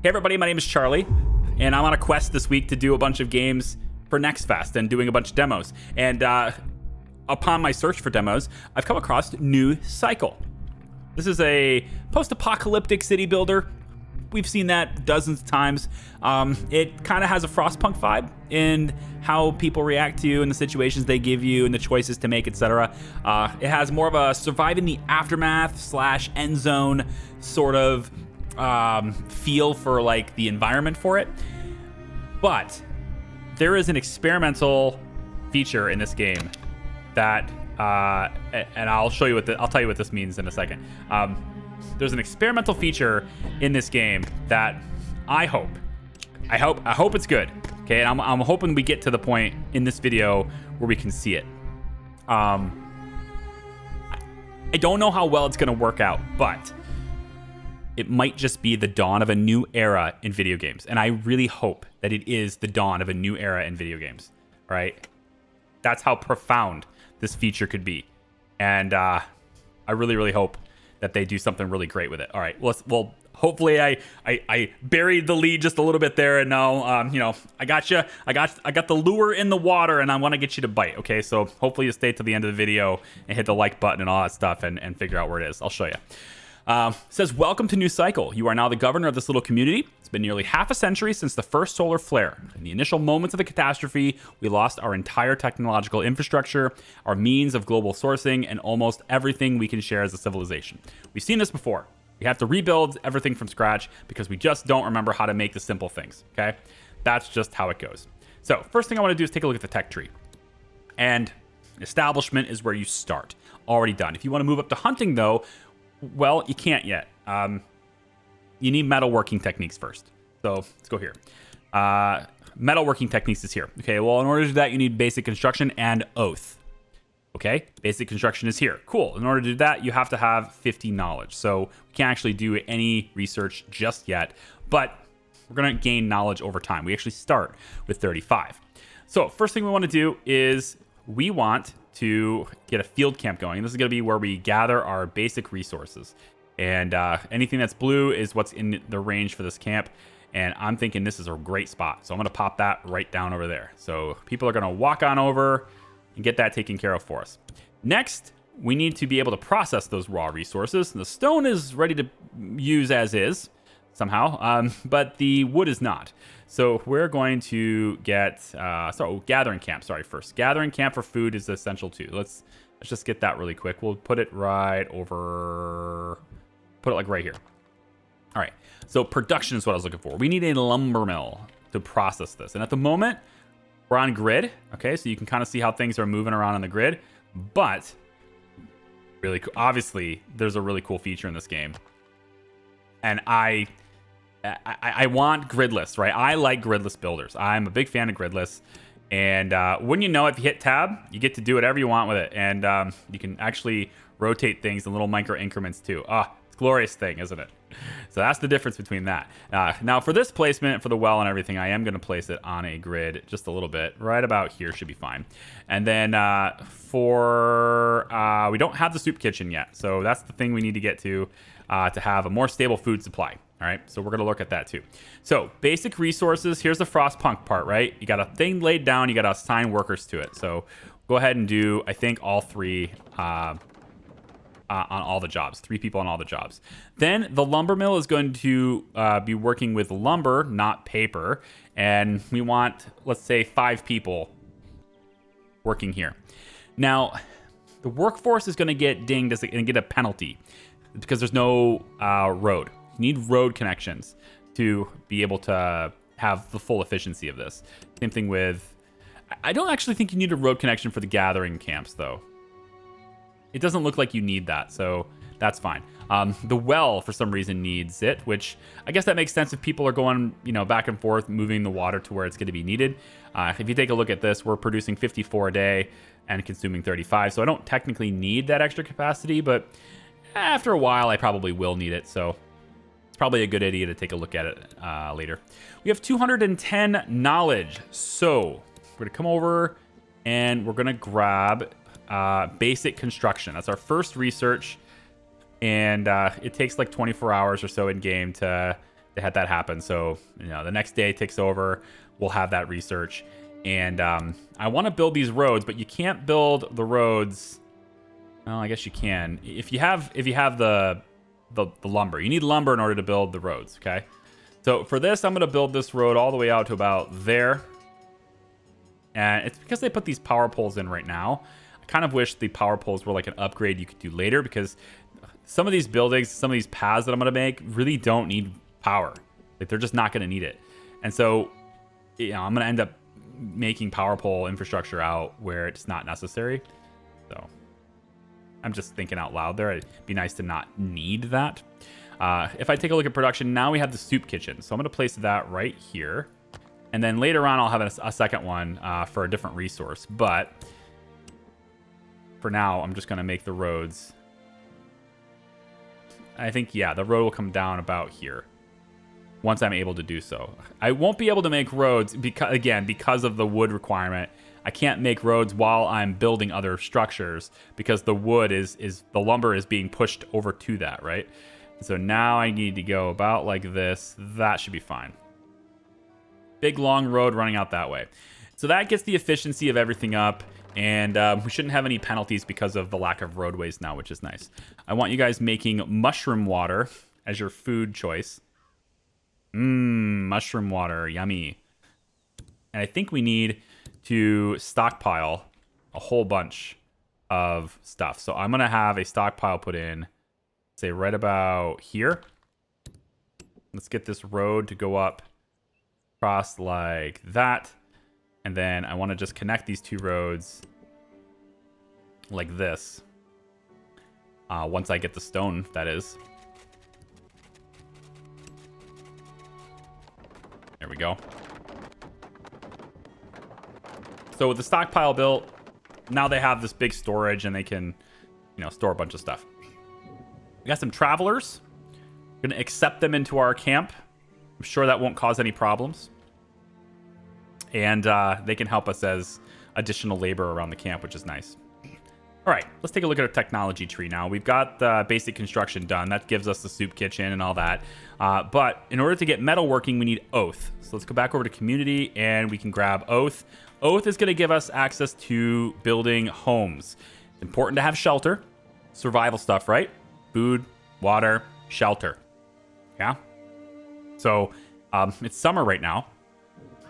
Hey everybody, my name is Charlie, and I'm on a quest this week to do a bunch of games for NextFest and doing a bunch of demos. And upon my search for demos, I've come across New Cycle. This is a post-apocalyptic city builder. We've seen that dozens of times. It kind of has a Frostpunk vibe in how people react to you and the situations they give you and the choices to make, etc. It has more of a surviving the aftermath / end zone sort of feel for like the environment for it. But there is an experimental feature in this game that, and I'll tell you what this means in a second. There's an experimental feature in this game that I hope it's good. Okay, and I'm hoping we get to the point in this video where we can see it. I don't know how well it's going to work out, but it might just be the dawn of a new era in video games, and I really hope that it is the dawn of a new era in video games. All right, that's how profound this feature could be, and I really hope that they do something really great with it. All right, well, hopefully I buried the lead just a little bit there, and now I got you. I got the lure in the water, and I want to get you to bite. Okay, so hopefully you stay to the end of the video and hit the like button and all that stuff, and figure out where it is. I'll show you. Says, welcome to New Cycle. You are now the governor of this little community. It's been nearly half a century since the first solar flare. In the initial moments of the catastrophe, we lost our entire technological infrastructure, our means of global sourcing, and almost everything we can share as a civilization. We've seen this before. We have to rebuild everything from scratch because we just don't remember how to make the simple things, okay? That's just how it goes. So first thing I want to do is take a look at the tech tree. And establishment is where you start. Already done. If you want to move up to hunting, though, well, you can't yet. You need metalworking techniques first. So let's go here. Metalworking techniques is here. Okay, well, in order to do that, you need basic construction and oath. Okay, basic construction is here. Cool. In order to do that, you have to have 50 knowledge. So we can't actually do any research just yet, but we're going to gain knowledge over time. We actually start with 35. So first thing we want to do is we want to get a field camp going. This is going to be where we gather our basic resources. And anything that's blue is what's in the range for this camp. And I'm thinking this is a great spot. So I'm going to pop that right down over there. So people are going to walk on over and get that taken care of for us. Next, we need to be able to process those raw resources. The stone is ready to use as is somehow, but the wood is not. So we're going to get, gathering camp, first. Gathering camp for food is essential too. Let's just get that really quick. We'll put it right over, put it like right here. All right, so production is what I was looking for. We need a lumber mill to process this. And at the moment, we're on grid, okay? So you can kind of see how things are moving around on the grid. But really, obviously, there's a really cool feature in this game. And I want gridless, right? I like gridless builders. I'm a big fan of gridless. And wouldn't you know, if you hit tab, you get to do whatever you want with it. And you can actually rotate things in little micro increments too. It's a glorious thing, isn't it? So that's the difference between that. Now for this placement, for the well and everything, I am going to place it on a grid just a little bit. Right about here should be fine. And then we don't have the soup kitchen yet. So that's the thing we need to get to have a more stable food supply. All right, so we're going to look at that too. So basic resources, here's the Frostpunk part, right? You got a thing laid down, you got to assign workers to it. So go ahead and do, I think, all three on all the jobs, 3 people on all the jobs. Then the lumber mill is going to be working with lumber, not paper. And we want, let's say, 5 people working here. Now, the workforce is going to get dinged and get a penalty because there's no road. You need road connections to be able to have the full efficiency of this. Same thing with, I don't actually think you need a road connection for the gathering camps, though. It doesn't look like you need that, so that's fine. The well, for some reason, needs it, which I guess that makes sense if people are going, back and forth, moving the water to where it's going to be needed. If you take a look at this, we're producing 54 a day and consuming 35, so I don't technically need that extra capacity, but after a while, I probably will need it, so it's probably a good idea to take a look at it later. We have 210 knowledge, so we're going to come over and we're going to grab basic construction. That's our first research, and it takes like 24 hours or so in game to they had that happen. So, you know, the next day takes over, we'll have that research. And I want to build these roads, but you can't build the roads. Well, I guess you can. If you have the lumber. You need lumber in order to build the roads, okay? So for this, I'm going to build this road all the way out to about there. And it's because they put these power poles in right now. I kind of wish the power poles were like an upgrade you could do later, because some of these buildings, some of these paths that I'm going to make really don't need power. Like, they're just not going to need it. And so, you know, I'm going to end up making power pole infrastructure out where it's not necessary. So I'm just thinking out loud there. It'd be nice to not need that. If I take a look at production, now we have the soup kitchen. So I'm going to place that right here. And then later on, I'll have a second one for a different resource. But for now, I'm just going to make the roads. I think, yeah, the road will come down about here once I'm able to do so. I won't be able to make roads because of the wood requirement. I can't make roads while I'm building other structures because the wood the lumber is being pushed over to that, right? So now I need to go about like this. That should be fine. Big long road running out that way. So that gets the efficiency of everything up, and we shouldn't have any penalties because of the lack of roadways now, which is nice. I want you guys making mushroom water as your food choice. Mushroom water, yummy. And I think we need to stockpile a whole bunch of stuff. So I'm going to have a stockpile put in, say right about here. Let's get this road to go up across like that. And then I want to just connect these two roads like this. Once I get the stone, that is. There we go. So with the stockpile built, now they have this big storage and they can, you know, store a bunch of stuff. We got some travelers. We're going to accept them into our camp. I'm sure that won't cause any problems. And they can help us as additional labor around the camp, which is nice. All right, let's take a look at our technology tree now. We've got the basic construction done. That gives us the soup kitchen and all that. But in order to get metal working, we need oath. So let's go back over to community and we can grab oath. Oath is going to give us access to building homes. It's important to have shelter. Survival stuff, right? Food, water, shelter. Yeah? So it's summer right now.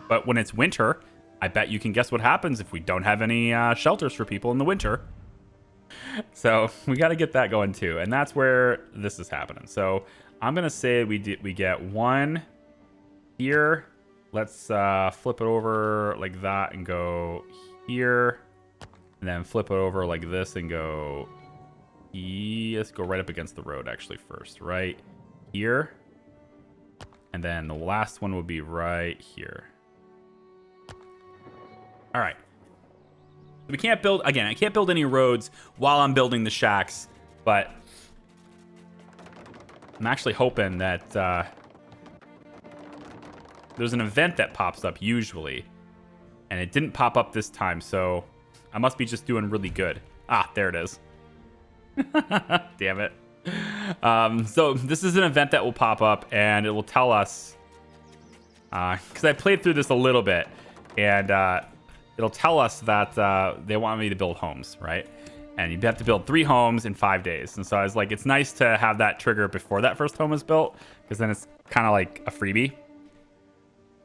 But when it's winter, I bet you can guess what happens if we don't have any shelters for people in the winter. So we got to get that going too. And that's where this is happening. So I'm going to say we get one here. Let's flip it over like that and go here. And then flip it over like this and go... Let's go right up against the road actually first. Right here. And then the last one will be right here. All right. We can't build, again, I can't build any roads while I'm building the shacks, but I'm actually hoping that there's an event that pops up usually, and it didn't pop up this time, so I must be just doing really good. Ah, there it is. Damn it. So this is an event that will pop up, and it will tell us, because I played through this a little bit, and it'll tell us that they want me to build homes, right? And you have to build 3 homes in 5 days. And so I was like, it's nice to have that trigger before that first home is built, because then it's kind of like a freebie.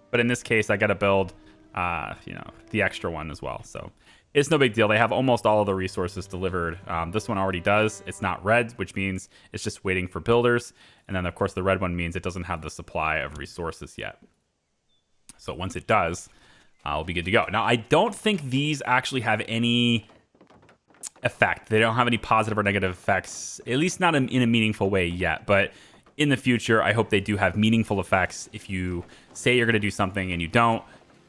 But in this case, I got to build, you know, the extra one as well. So it's no big deal. They have almost all of the resources delivered. This one already does. It's not red, which means it's just waiting for builders. And then, of course, the red one means it doesn't have the supply of resources yet. So once it does... I'll be good to go. Now, I don't think these actually have any effect. They don't have any positive or negative effects, at least not in a meaningful way yet. But in the future, I hope they do have meaningful effects. If you say you're going to do something and you don't,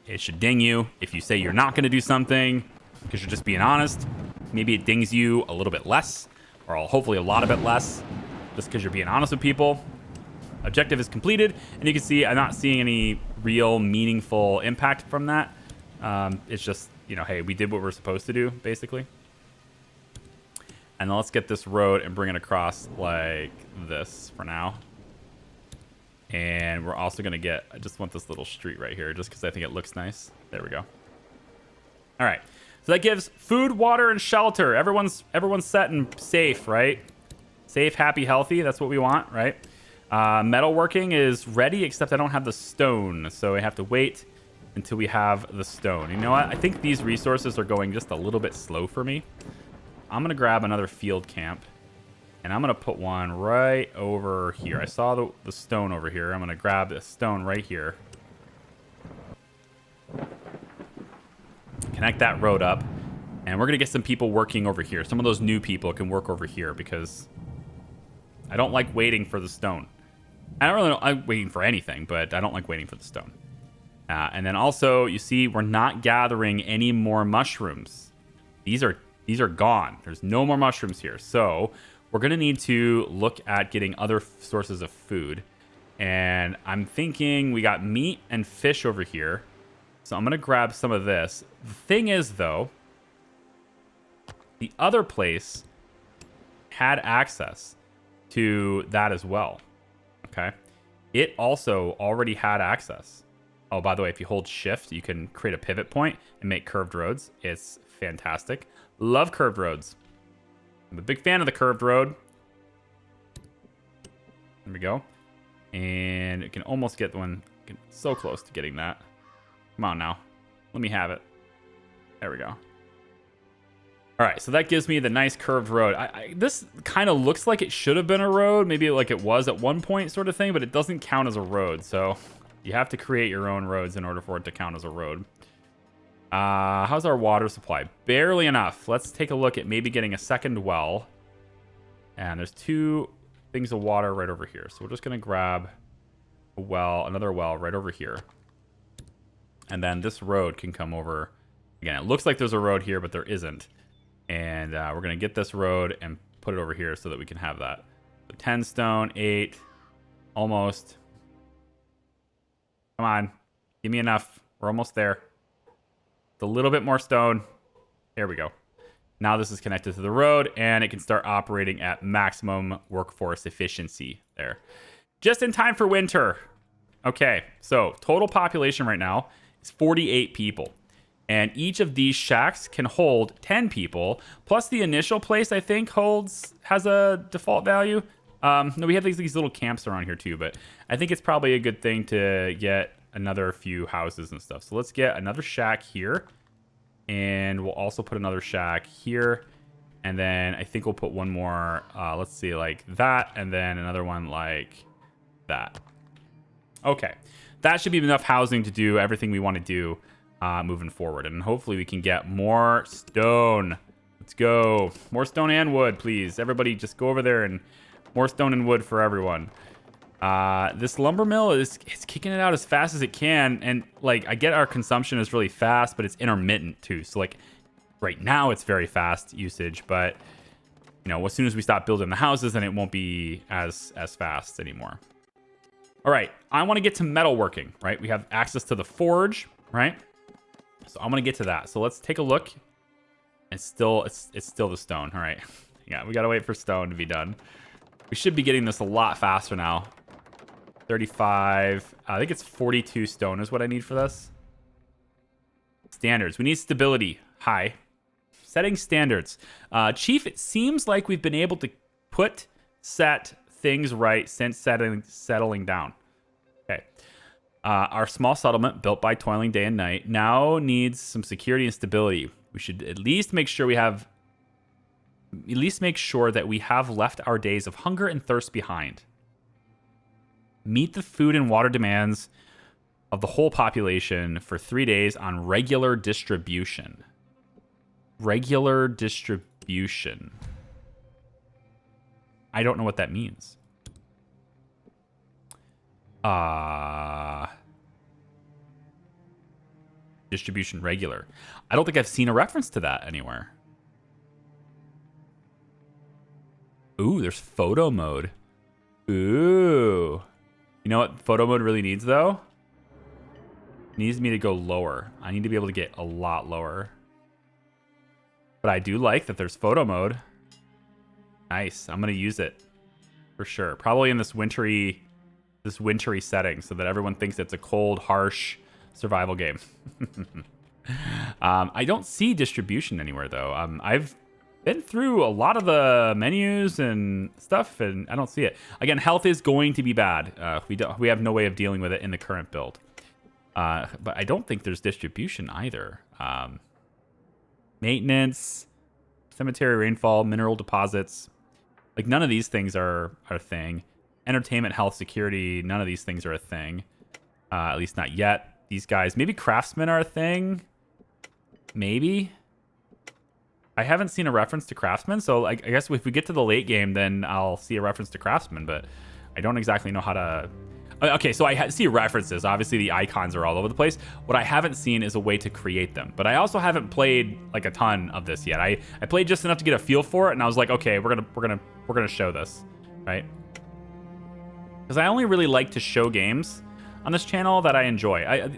it should ding you. If you say you're not going to do something because you're just being honest, maybe it dings you a little bit less, or hopefully a lot of it less, just because you're being honest with people. Objective is completed, and you can see I'm not seeing any real meaningful impact from that. It's just, you know, hey, we did what we're supposed to do, basically. And then let's get this road and bring it across like this for now. And we're also going to get, I just want this little street right here just because I think it looks nice. There we go. All right. So that gives food, water, and shelter. Everyone's set and safe, right? Safe, happy, healthy. That's what we want, right? Metalworking is ready, except I don't have the stone. So I have to wait until we have the stone. You know what? I think these resources are going just a little bit slow for me. I'm going to grab another field camp. And I'm going to put one right over here. I saw the stone over here. I'm going to grab this stone right here. Connect that road up. And we're going to get some people working over here. Some of those new people can work over here because I don't like waiting for the stone. I don't really like waiting for anything, but I don't like waiting for the stone. And then also, you see, we're not gathering any more mushrooms. These are gone. There's no more mushrooms here. So we're going to need to look at getting other sources of food. And I'm thinking we got meat and fish over here. So I'm going to grab some of this. The thing is, though, the other place had access to that as well. Okay. It also already had access. Oh, by the way, if you hold shift, you can create a pivot point and make curved roads. It's fantastic. Love curved roads. I'm a big fan of the curved road. There we go. And it can almost get one. So close to getting that. Come on now. Let me have it. There we go. All right, so that gives me the nice curved road. This kind of looks like it should have been a road, maybe like it was at one point sort of thing, but it doesn't count as a road. So you have to create your own roads in order for it to count as a road. How's our water supply? Barely enough. Let's take a look at maybe getting a second well. And there's 2 things of water right over here. So we're just going to grab a well, another well right over here. And then this road can come over. Again, it looks like there's a road here, but there isn't. And we're going to get this road and put it over here so that we can have that. So 10 stone, 8, almost. Come on. Give me enough. We're almost there. A little bit more stone. There we go. Now this is connected to the road, and it can start operating at maximum workforce efficiency there. Just in time for winter. Okay, so total population right now is 48 people. And each of these shacks can hold 10 people. Plus the initial place, I think, has a default value. No, we have these little camps around here too, but I think it's probably a good thing to get another few houses and stuff. So let's get another shack here. And we'll also put another shack here. And then I think we'll put one more, let's see, like that. And then another one like that. Okay. That should be enough housing to do everything we want to do moving forward. And hopefully we can get more stone. Let's go. More stone and wood, please. Everybody just go over there and more stone and wood for everyone. This lumber mill it's kicking it out as fast as it can, and like I get our consumption is really fast, but it's intermittent too. So like right now it's very fast usage, but you know, as soon as we stop building the houses, then it won't be as fast anymore. All right, I want to get to metalworking, right? We have access to the forge, right? So I'm gonna get to that. So let's take a look. It's still the stone. All right, yeah, we gotta wait for stone to be done. We should be getting this a lot faster now. 35. I think it's 42 stone is what I need for this. Standards. We need stability. High. Setting standards. Chief, it seems like we've been able to set things right since settling down. Okay. Our small settlement, built by toiling day and night, now needs some security and stability. We should at least make sure that we have left our days of hunger and thirst behind. Meet the food and water demands of the whole population for 3 days on regular distribution. Regular distribution. I don't know what that means. Distribution regular. I don't think I've seen a reference to that anywhere. Ooh, there's photo mode. Ooh. You know what photo mode really needs, though? It needs me to go lower. I need to be able to get a lot lower. But I do like that there's photo mode. Nice. I'm going to use it. For sure. Probably in this wintry this wintry setting so that everyone thinks it's a cold, harsh survival game. I don't see distribution anywhere though. I've been through a lot of the menus and stuff, and I don't see it. Again, health is going to be bad. We have no way of dealing with it in the current build. But I don't think there's distribution either. Maintenance, cemetery rainfall, mineral deposits. Like none of these things are a thing. Entertainment, health, security, none of these things are a thing. At least not yet. These guys, maybe craftsmen are a thing. Maybe. I haven't seen a reference to craftsmen, so I guess if we get to the late game, then I'll see a reference to craftsmen, but I don't exactly know how to... Okay, so I see references. Obviously, the icons are all over the place. What I haven't seen is a way to create them, but I also haven't played like a ton of this yet. I played just enough to get a feel for it, and I was like, okay, we're gonna show this, right? Because I only really like to show games on this channel that I enjoy.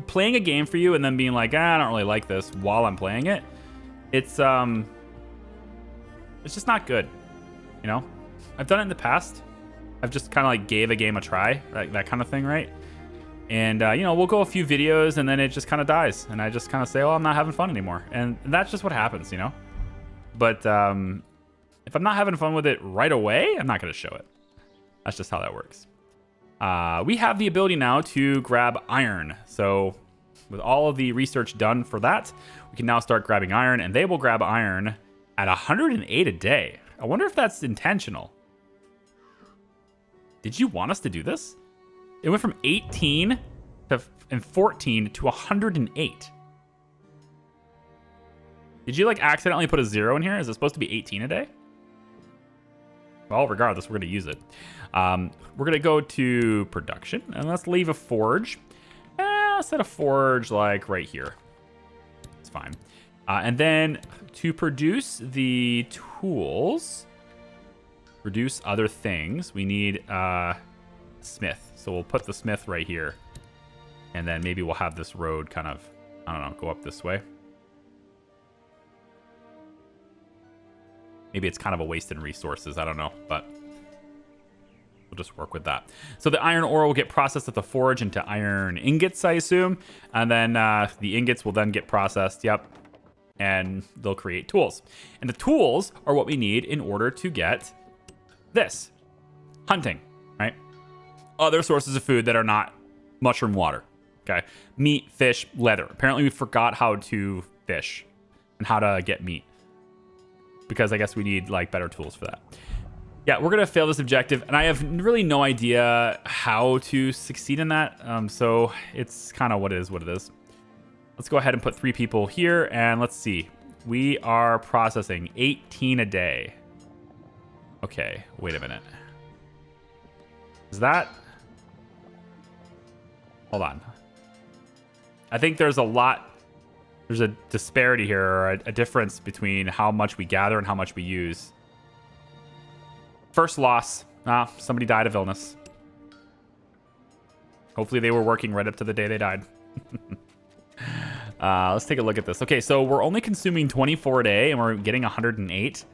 Playing a game for you and then being like, I don't really like this while I'm playing it. It's just not good, you know. I've done it in the past. I've just kind of like gave a game a try, that kind of thing, right? And you know, we'll go a few videos and then it just kind of dies, and I just kind of say, oh, I'm not having fun anymore, and that's just what happens, you know. But if I'm not having fun with it right away, I'm not going to show it. That's just how that works. We have the ability now to grab iron, so with all of the research done for that, we can now start grabbing iron, and they will grab iron at 108 a day. I wonder if that's intentional. Did you want us to do this? It went from 18 and 14 to 108. Did you like accidentally put a 0 in here? Is it supposed to be 18 a day? Well, regardless, we're going to use it. We're going to go to production, and let's leave a forge. Let's set a forge like right here. It's fine. And then to produce the tools, produce other things, we need smith. So we'll put the smith right here. And then maybe we'll have this road kind of, I don't know, go up this way. Maybe it's kind of a waste in resources. I don't know, but we'll just work with that. So the iron ore will get processed at the forge into iron ingots, I assume. And then the ingots will then get processed. Yep. And they'll create tools. And the tools are what we need in order to get this. Hunting, right? Other sources of food that are not mushroom water. Okay. Meat, fish, leather. Apparently we forgot how to fish and how to get meat, because I guess we need like better tools for that. Yeah, we're gonna fail this objective, and I have really no idea how to succeed in that. So it's kind of what it is. Let's go ahead and put 3 people here, and let's see. We are processing 18 a day. Okay, wait a minute. Is that? Hold on. I think there's a disparity here, or a difference between how much we gather and how much we use. First loss. Somebody died of illness. Hopefully they were working right up to the day they died. Let's take a look at this. Okay, so we're only consuming 24 a day, and we're getting 108.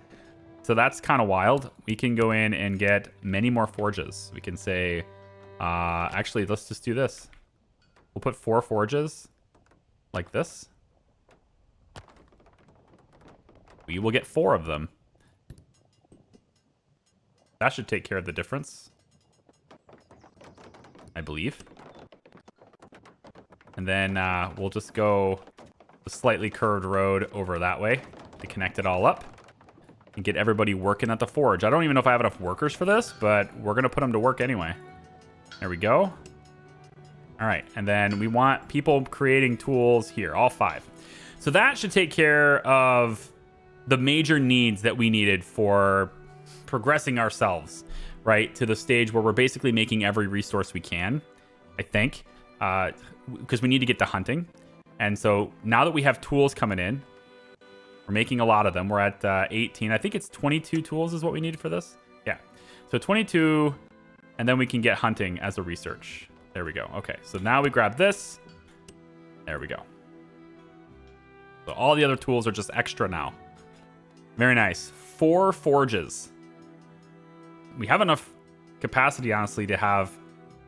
So that's kind of wild. We can go in and get many more forges. We can say, actually, let's just do this. We'll put 4 forges like this. We will get 4 of them. That should take care of the difference, I believe. And then we'll just go the slightly curved road over that way to connect it all up and get everybody working at the forge. I don't even know if I have enough workers for this, but we're going to put them to work anyway. There we go. All right. And then we want people creating tools here, all 5. So that should take care of the major needs that we needed for progressing ourselves, right, to the stage where we're basically making every resource we can, I think, because we need to get to hunting. And so now that we have tools coming in, we're making a lot of them. We're at 18. I think it's 22 tools is what we need for this. Yeah. So 22, and then we can get hunting as a research. There we go. Okay. So now we grab this. There we go. So all the other tools are just extra now. Very nice. 4 forges. We have enough capacity, honestly, to have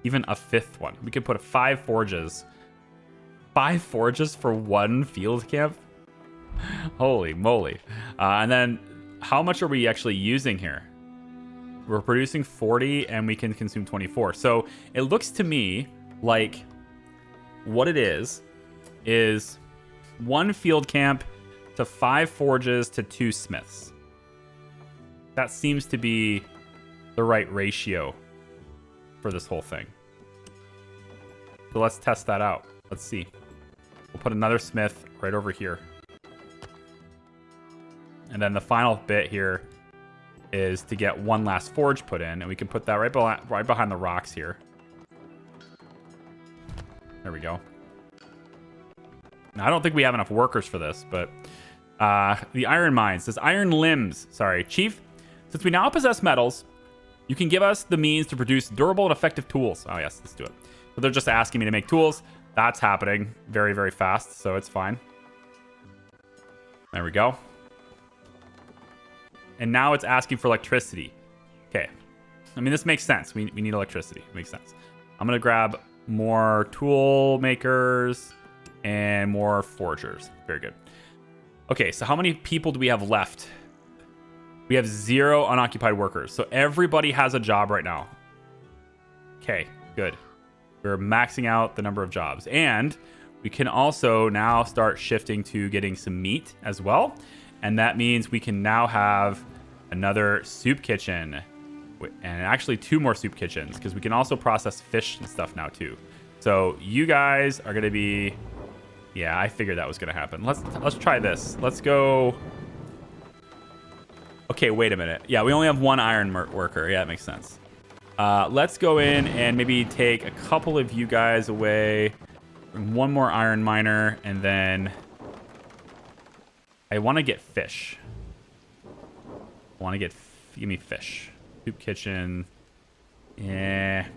even a 5th one. We could put 5 forges. 5 forges for 1 field camp? Holy moly. And then how much are we actually using here? We're producing 40 and we can consume 24. So it looks to me like what it is 1 field camp to 5 forges to 2 smiths. That seems to be the right ratio for this whole thing. So let's test that out. Let's see. We'll put another smith right over here. And then the final bit here is to get 1 last forge put in, and we can put that right behind the rocks here. There we go. Now, I don't think we have enough workers for this, but the iron mines, this iron limbs. Sorry, Chief. Since we now possess metals, you can give us the means to produce durable and effective tools. Oh yes, let's do it. So they're just asking me to make tools. That's happening very, very fast, so it's fine. There we go. And now it's asking for electricity. Okay. I mean, this makes sense. We need electricity. It makes sense. I'm going to grab more tool makers and more forgers. Very good. Okay, so how many people do we have left? We have 0 unoccupied workers. So everybody has a job right now. Okay, good. We're maxing out the number of jobs. And we can also now start shifting to getting some meat as well. And that means we can now have another soup kitchen. And actually 2 more soup kitchens, because we can also process fish and stuff now too. So you guys are going to be... Yeah, I figured that was going to happen. Let's try this. Let's go... Okay, wait a minute. Yeah, we only have 1 iron worker. Yeah, that makes sense. Let's go in and maybe take a couple of you guys away. 1 more iron miner, and then I want to get fish. Give me fish. Soup kitchen. Yeah.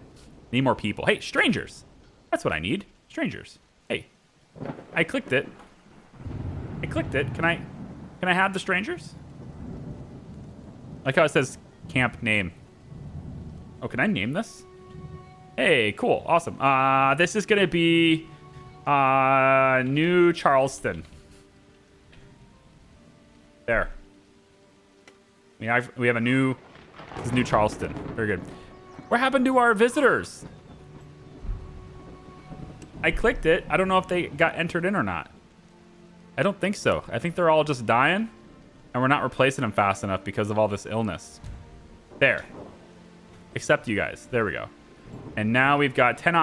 Need more people. Hey, strangers. That's what I need. Strangers. Hey. I clicked it. Can I have the strangers? Like how it says camp name. Oh, can I name this? Hey, cool. Awesome. This is going to be New Charleston. There. We have a new... This is New Charleston. Very good. What happened to our visitors? I clicked it. I don't know if they got entered in or not. I don't think so. I think they're all just dying. And we're not replacing them fast enough because of all this illness. There. Except you guys. There we go. And now we've got 10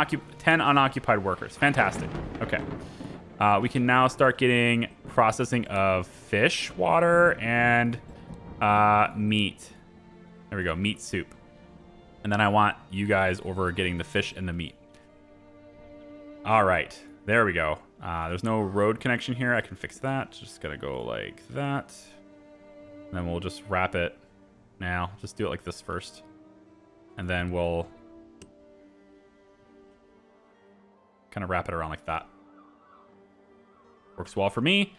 unoccupied workers. Fantastic. Okay. We can now start getting processing of fish, water, and meat. There we go. Meat soup. And then I want you guys over getting the fish and the meat. All right. There we go. There's no road connection here. I can fix that. Just gotta go like that. And then we'll just wrap it now. Just do it like this first. And then we'll kind of wrap it around like that. Works well for me.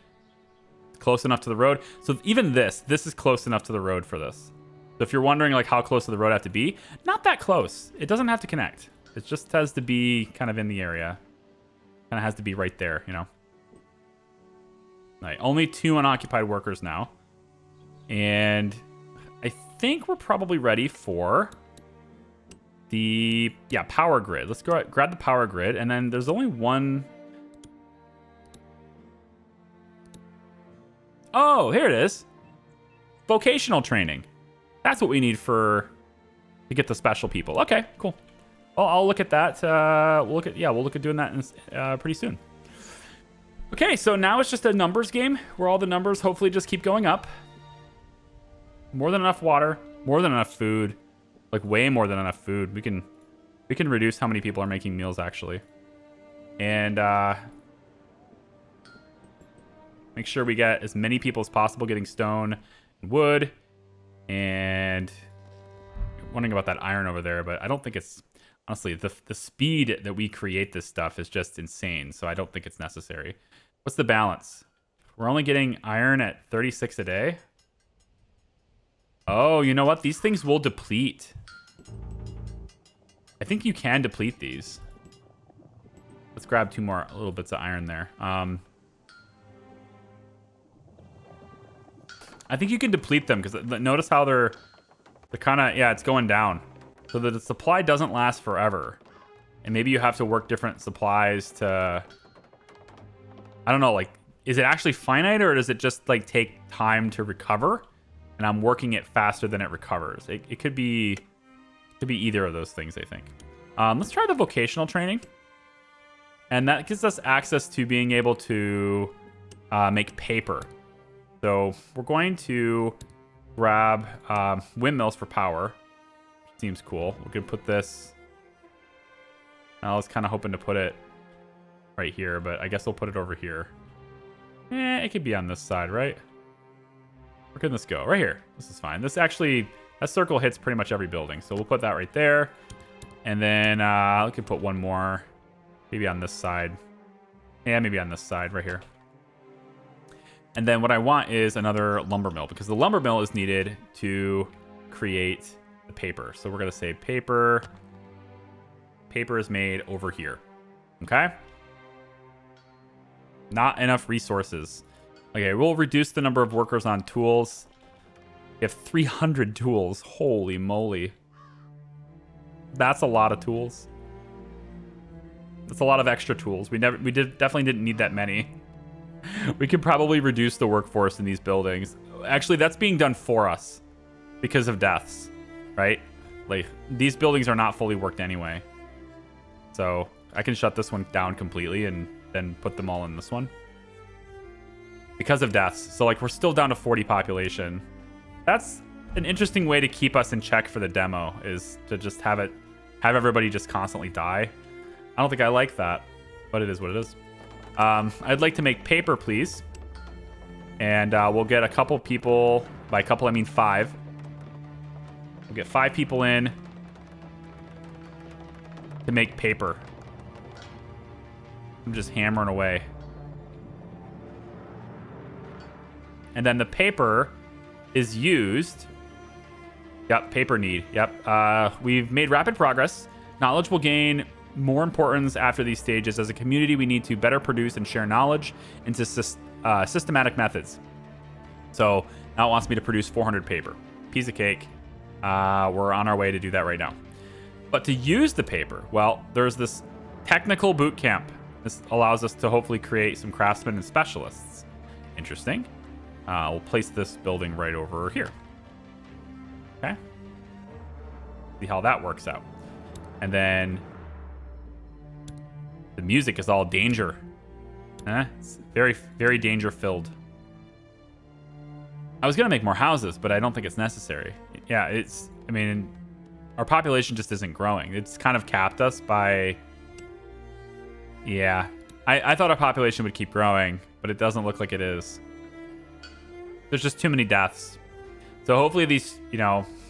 Close enough to the road. So even this is close enough to the road for this. So if you're wondering like how close to the road I have to be, not that close. It doesn't have to connect. It just has to be kind of in the area. Kind of has to be right there, you know. Right, only 2 unoccupied workers now. And I think we're probably ready for the power grid. Let's go grab the power grid, and then there's only 1. Oh, here it is. Vocational training. That's what we need to get the special people. Okay, cool. Well, I'll look at that. We'll look at doing that pretty soon. Okay, so now it's just a numbers game where all the numbers hopefully just keep going up. More than enough water, more than enough food, like way more than enough food. We can reduce how many people are making meals actually, and make sure we get as many people as possible getting stone and wood. And I'm wondering about that iron over there, but I don't think it's honestly the speed that we create this stuff is just insane. So I don't think it's necessary. What's the balance? We're only getting iron at 36 a day. Oh, you know what? These things will deplete. I think you can deplete these. Let's grab 2 more little bits of iron there. I think you can deplete them because notice how they're kind of, yeah, it's going down. So that the supply doesn't last forever. And maybe you have to work different supplies to, I don't know, like, is it actually finite or does it just like take time to recover? And I'm working it faster than it recovers. It could be either of those things, I think. Let's try the vocational training. And that gives us access to being able to make paper. So we're going to grab windmills for power. Seems cool. We're going to put this... I was kind of hoping to put it right here, but I guess we'll put it over here. It could be on this side, right? Where can this go? Right here. This is fine. This actually... That circle hits pretty much every building. So we'll put that right there. And then we can put one more. Maybe on this side. Yeah, maybe on this side right here. And then what I want is another lumber mill, because the lumber mill is needed to create the paper. So we're going to say paper. Paper is made over here. Okay? Not enough resources. Okay, we'll reduce the number of workers on tools. We have 300 tools. Holy moly. That's a lot of tools. That's a lot of extra tools. We definitely didn't need that many. We could probably reduce the workforce in these buildings. Actually, that's being done for us because of deaths, right? Like, these buildings are not fully worked anyway. So I can shut this one down completely and then put them all in this one. Because of deaths. So, like, we're still down to 40 population. That's an interesting way to keep us in check for the demo, is to just have everybody just constantly die. I don't think I like that, but it is what it is. I'd like to make paper, please. And we'll get a couple people. By couple, I mean 5. We'll get 5 people in to make paper. I'm just hammering away. And then the paper is used. Yep, paper need. Yep. We've made rapid progress. Knowledge will gain more importance after these stages. As a community, we need to better produce and share knowledge into systematic methods. So now it wants me to produce 400 paper. Piece of cake. We're on our way to do that right now. But to use the paper, well, there's this technical boot camp. This allows us to hopefully create some craftsmen and specialists. Interesting. We'll place this building right over here. Okay. See how that works out. And then the music is all danger. It's very, very danger filled. I was going to make more houses, but I don't think it's necessary. Yeah, I mean, our population just isn't growing. It's kind of capped us by... Yeah. I thought our population would keep growing, but it doesn't look like it is. There's just too many deaths. So hopefully these,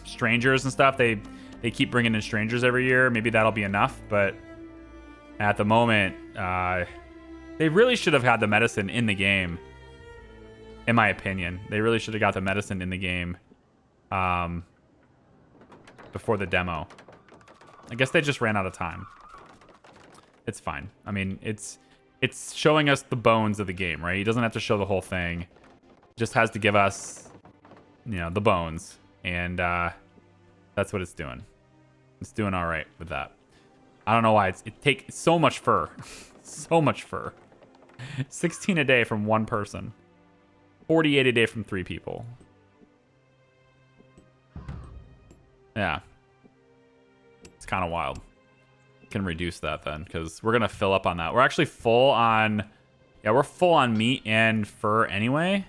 strangers and stuff, they keep bringing in strangers every year. Maybe that'll be enough, but at the moment, they really should have had the medicine in the game, in my opinion. They really should have got the medicine in the game before the demo. I guess they just ran out of time. It's fine. I mean, it's showing us the bones of the game, right? He doesn't have to show the whole thing. Just has to give us, the bones, and that's what it's doing. It's doing all right with that. I don't know why it takes so much fur, so much fur. 16 a day from one person, 48 a day from 3 people. Yeah, it's kind of wild. Can reduce that then, because we're gonna fill up on that. We're actually full on, we're full on meat and fur anyway.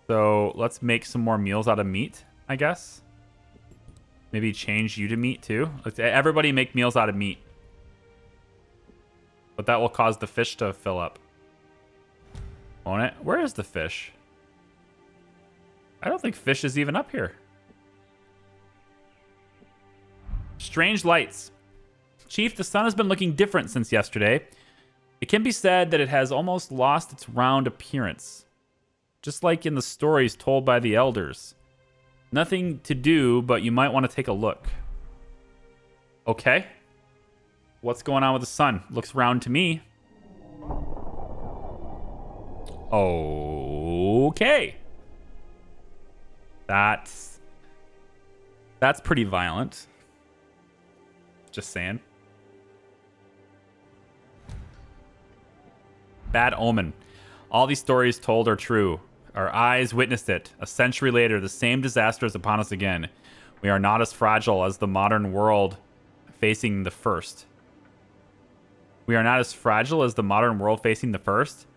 So let's make some more meals out of meat, I guess. Maybe change you to meat too. Let's everybody make meals out of meat. But that will cause the fish to fill up. Won't it? Where is the fish? I don't think fish is even up here. Strange lights. Chief, the sun has been looking different since yesterday. It can be said that it has almost lost its round appearance. Just like in the stories told by the elders. Nothing to do, but you might want to take a look. Okay. What's going on with the sun? Looks round to me. Okay. That's pretty violent. Just saying. Bad omen. All these stories told are true. Our eyes witnessed it. A century later, the same disaster is upon us again. We are not as fragile as the modern world facing the first. We are not as fragile as the modern world facing the first,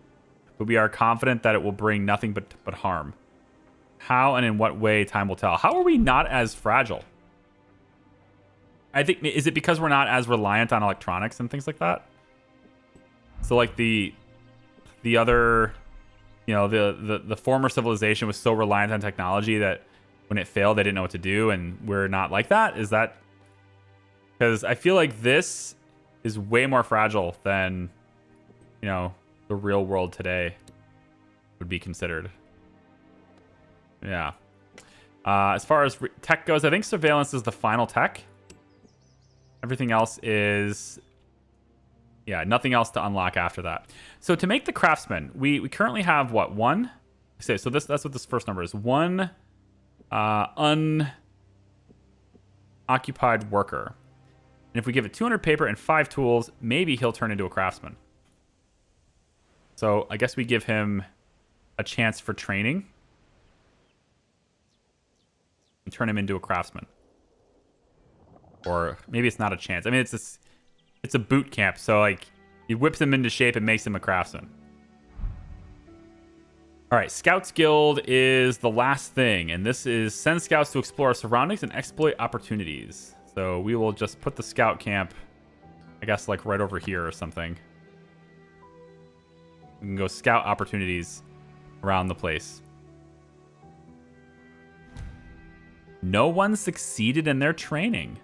but we are confident that it will bring nothing but harm. How and in what way, time will tell. How are we not as fragile? I think, is it because we're not as reliant on electronics and things like that? So like the other, you know, the former civilization was so reliant on technology that when it failed, they didn't know what to do, and we're not like that? Is that... Because I feel like this is way more fragile than, you know, the real world today would be considered. Yeah. As far as tech goes, I think surveillance is the final tech. Everything else is... Yeah, nothing else to unlock after that. So to make the craftsman, we currently have, what, one? So that's what this first number is. One unoccupied worker. And if we give it 200 paper and 5 tools, maybe he'll turn into a craftsman. So I guess we give him a chance for training. And turn him into a craftsman. Or maybe it's not a chance. I mean, it's a boot camp. So, like, he whips him into shape and makes him a craftsman. All right, Scouts Guild is the last thing. And this is send scouts to explore our surroundings and exploit opportunities. So we will just put the scout camp, I guess, like right over here or something. We can go scout opportunities around the place. No one succeeded in their training.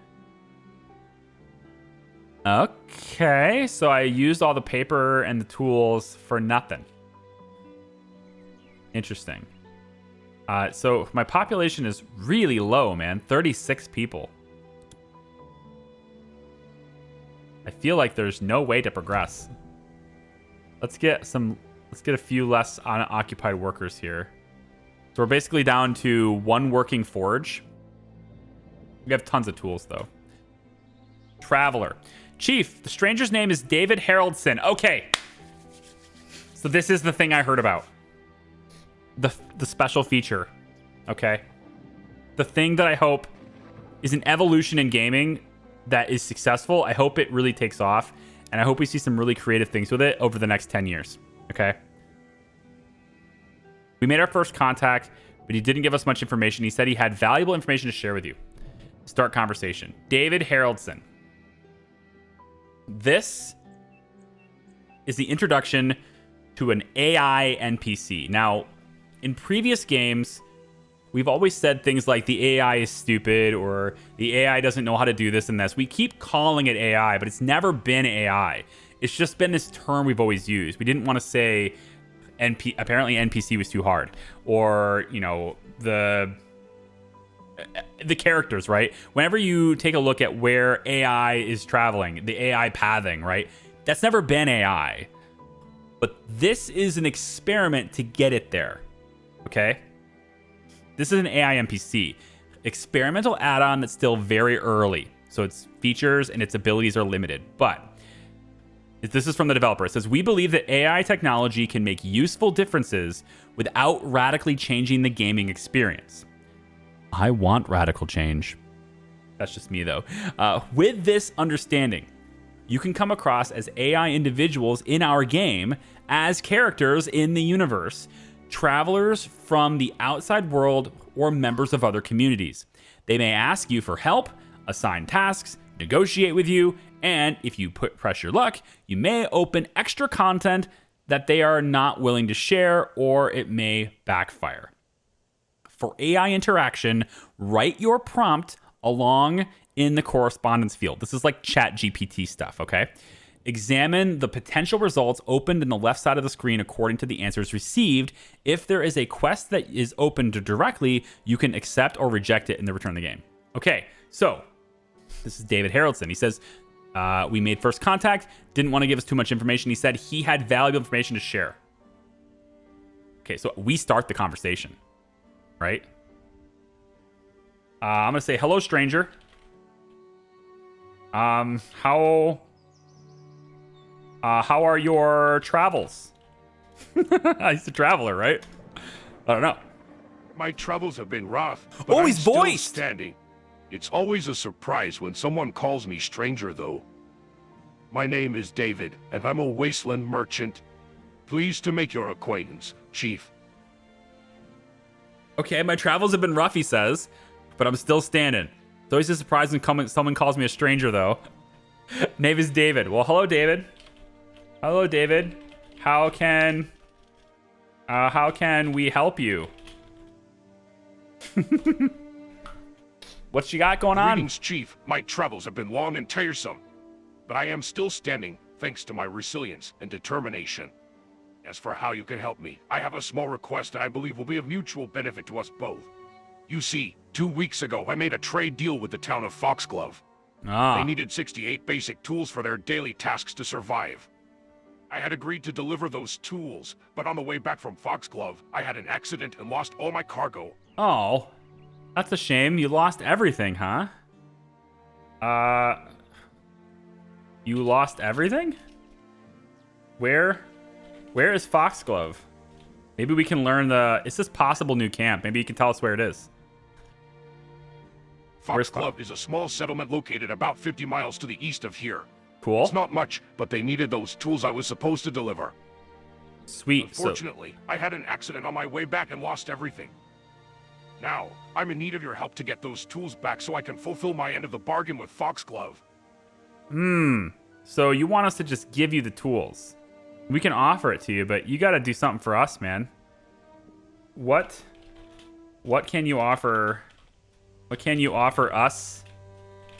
Okay, so I used all the paper and the tools for nothing. Interesting. So my population is really low, man. 36 people. I feel like there's no way to progress. Let's get a few less unoccupied workers here. So we're basically down to one working forge. We have tons of tools, though. Traveler. Chief, the stranger's name is David Haroldson. Okay. So this is the thing I heard about. The special feature. Okay. The thing that I hope is an evolution in gaming that is successful. I hope it really takes off. And I hope we see some really creative things with it over the next 10 years. Okay. We made our first contact, but he didn't give us much information. He said he had valuable information to share with you. Start conversation. David Haroldson. This is the introduction to an AI NPC. Now, in previous games, we've always said things like the AI is stupid or the AI doesn't know how to do this and this. We keep calling it AI, but it's never been AI. It's just been this term we've always used. We didn't want to say apparently NPC was too hard, or, you know, the characters, right? Whenever you take a look at where AI is traveling, the AI pathing, right? That's never been AI. But this is an experiment to get it there. Okay? This is an AI NPC. Experimental add-on that's still very early. So its features and its abilities are limited. But this is from the developer. It says, we believe that AI technology can make useful differences without radically changing the gaming experience. I want radical change. That's just me, though. With this understanding, you can come across as AI individuals in our game as characters in the universe, travelers from the outside world, or members of other communities. They may ask you for help, assign tasks, negotiate with you, and if you press your luck, you may open extra content that they are not willing to share, or it may backfire. For AI interaction, write your prompt along in the correspondence field. This is like chat GPT stuff, okay? Examine the potential results opened in the left side of the screen according to the answers received. If there is a quest that is opened directly, you can accept or reject it in the return of the game. Okay, so This is David Haraldson. He says, we made first contact, didn't want to give us too much information. He said he had valuable information to share. Okay, so we start the conversation, right? I'm going to say, hello, stranger. How are your travels? He's a traveler, right? I don't know. My travels have been rough, but Oh, I'm he's still voiced! standing. It's always a surprise when someone calls me stranger, though. My name is David, and I'm a wasteland merchant. Pleased to make your acquaintance, Chief. Okay, my travels have been rough, he says, but I'm still standing. It's always a surprise when someone calls me a stranger, though. Name is David. Well, hello, David. Hello, David. How can we help you? What you got going on? Greetings, Chief. My travels have been long and tiresome, but I am still standing thanks to my resilience and determination. As for how you can help me, I have a small request that I believe will be of mutual benefit to us both. You see, 2 weeks ago, I made a trade deal with the town of Foxglove. They needed 68 basic tools for their daily tasks to survive. I had agreed to deliver those tools, but on the way back from Foxglove, I had an accident and lost all my cargo. Oh, that's a shame. You lost everything, huh? You lost everything? Where is Foxglove? Maybe we can learn it's this possible new camp. Maybe you can tell us where it is. Foxglove is a small settlement located about 50 miles to the east of here. Cool. It's not much, but they needed those tools I was supposed to deliver. Sweet. Unfortunately, I had an accident on my way back and lost everything. Now, I'm in need of your help to get those tools back so I can fulfill my end of the bargain with Foxglove. So you want us to just give you the tools? We can offer it to you, but you got to do something for us, man. What can you offer? What can you offer us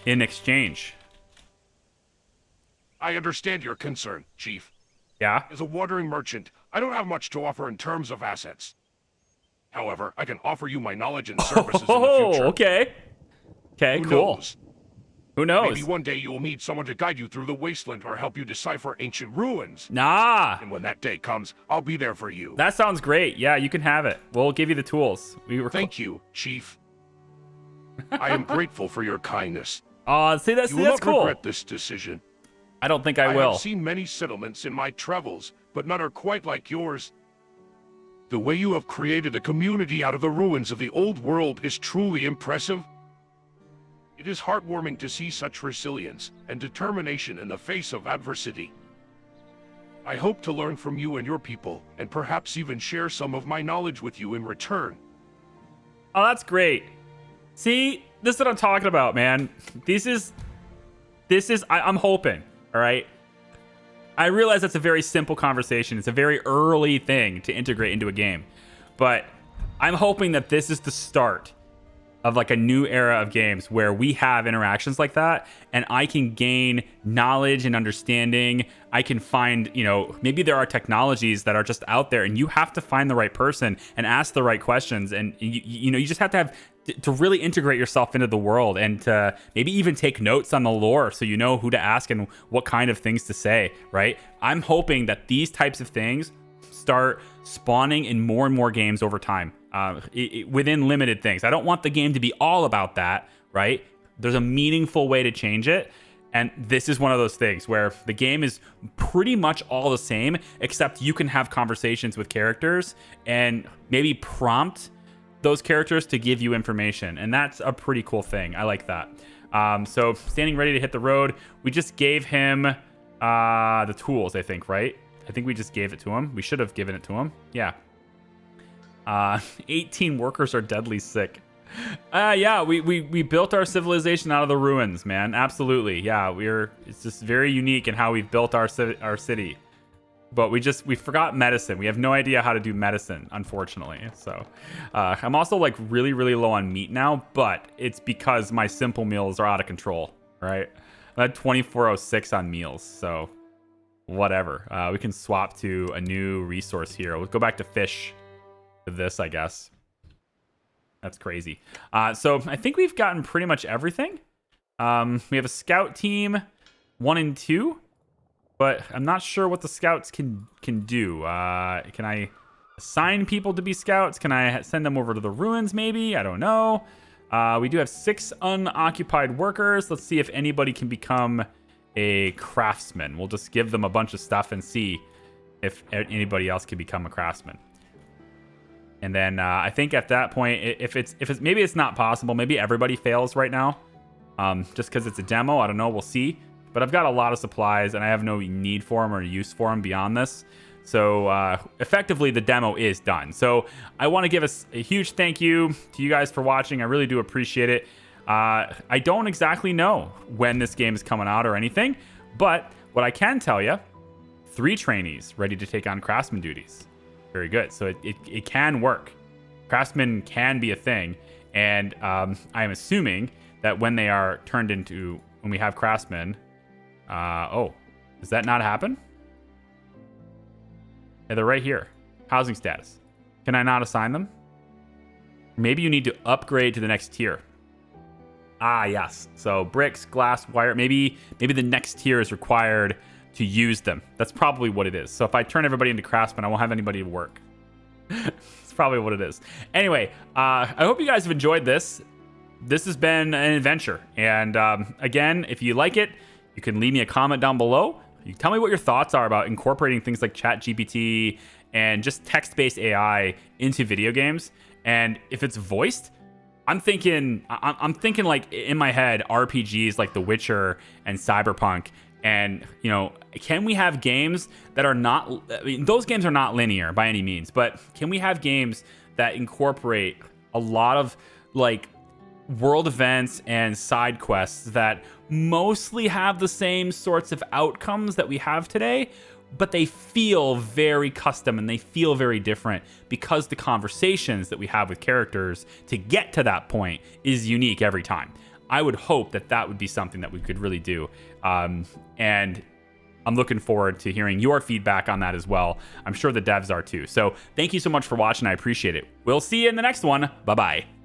in exchange? I understand your concern, Chief. Yeah? As a watering merchant, I don't have much to offer in terms of assets. However, I can offer you my knowledge and services in the future. Okay. Okay, Who cool. knows? Who knows? Maybe one day you will need someone to guide you through the wasteland or help you decipher ancient ruins. Nah. And when that day comes, I'll be there for you. That sounds great. Yeah, you can have it. We'll give you the tools. Thank you, Chief. I am grateful for your kindness. See, that's You will not cool. regret this decision. I don't think I I will. have seen many settlements in my travels, but none are quite like yours. The way you have created a community out of the ruins of the old world is truly impressive. It is heartwarming to see such resilience and determination in the face of adversity. I hope to learn from you and your people, and perhaps even share some of my knowledge with you in return. Oh, that's great. See, this is what I'm talking about, man. I'm hoping, all right? I realize that's a very simple conversation. It's a very early thing to integrate into a game. But I'm hoping that this is the start of like a new era of games where we have interactions like that and I can gain knowledge and understanding. I can find, maybe there are technologies that are just out there and you have to find the right person and ask the right questions. And you just have to really integrate yourself into the world and to maybe even take notes on the lore so you know who to ask and what kind of things to say, right? I'm hoping that these types of things start spawning in more and more games over time, within limited things. I don't want the game to be all about that, right? There's a meaningful way to change it. And this is one of those things where the game is pretty much all the same, except you can have conversations with characters and maybe prompt those characters to give you information. And that's a pretty cool thing. I like that. So standing ready to hit the road. We just gave him the tools, I think, right? I think we just gave it to him. We should have given it to him. Yeah. 18 workers are deadly sick. Yeah, we built our civilization out of the ruins, man. Absolutely. Yeah, it's just very unique in how we've built our city. But we forgot medicine. We have no idea how to do medicine, unfortunately. So I'm also like really, really low on meat now, but it's because my simple meals are out of control, right? I'm at 2406 on meals, so whatever. We can swap to a new resource here. We'll go back to fish with this, I guess. That's crazy. So I think we've gotten pretty much everything. We have a scout team 1 and 2, but I'm not sure what the scouts can do. Can I assign people to be scouts? Can I send them over to the ruins maybe? I don't know. We do have 6 unoccupied workers. Let's see if anybody can become a craftsman. We'll just give them a bunch of stuff and see if anybody else can become a craftsman. And then I think at that point, if it's maybe it's not possible. Maybe everybody fails right now, just because it's a demo. I don't know. We'll see. But I've got a lot of supplies, and I have no need for them or use for them beyond this. So effectively, the demo is done. So I want to give a huge thank you to you guys for watching. I really do appreciate it. I don't exactly know when this game is coming out or anything, but what I can tell you, 3 trainees ready to take on craftsman duties. Very good. So it can work. Craftsmen can be a thing, and I am assuming that when they are turned into, when we have craftsmen, oh, does that not happen? Yeah, they're right here. Housing status. Can I not assign them? Maybe you need to upgrade to the next tier. Ah, yes. So bricks, glass, wire. Maybe the next tier is required to use them. That's probably what it is. So if I turn everybody into craftsmen, I won't have anybody to work. That's probably what it is. Anyway, I hope you guys have enjoyed this. This has been an adventure. And again, if you like it, you can leave me a comment down below. You tell me what your thoughts are about incorporating things like GPT and just text-based AI into video games. And if it's voiced, I'm thinking like in my head RPGs like The Witcher and Cyberpunk. And, you know, can we have games that are not, I mean, those games are not linear by any means, but can we have games that incorporate a lot of like world events and side quests that mostly have the same sorts of outcomes that we have today, but they feel very custom and they feel very different because the conversations that we have with characters to get to that point is unique every time. I would hope that that would be something that we could really do. And I'm looking forward to hearing your feedback on that as well. I'm sure the devs are too. So thank you so much for watching. I appreciate it. We'll see you in the next one. Bye-bye.